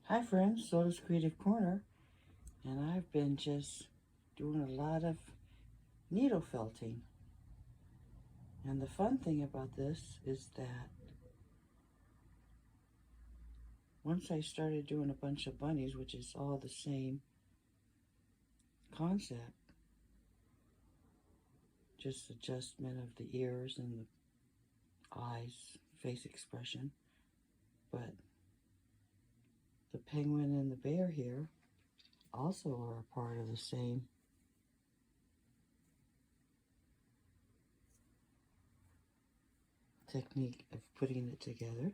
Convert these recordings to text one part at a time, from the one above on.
Hi friends, Soto's Creative Corner, and I've been just doing a lot of needle felting. And the fun thing about this is that once I started doing a bunch of bunnies, which is all the same concept, just adjustment of the ears and the eyes, face expression, but the penguin and the bear here also are a part of the same technique of putting it together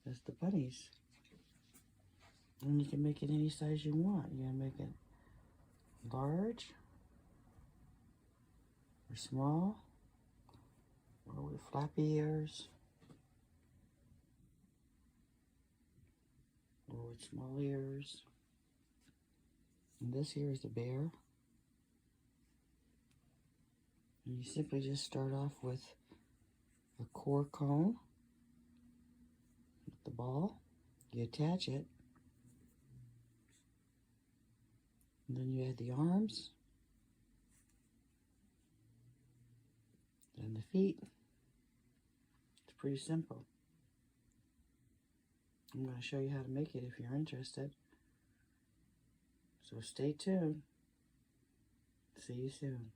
as the bunnies. And you can make it any size you want. You can make it large or small or with flappy ears or with small ears. And this here is the bear. And you simply just start off with a core cone with the ball. You attach it. And then you add the arms. And the feet. It's pretty simple. I'm going to show you how to make it if you're interested. So stay tuned. See you soon.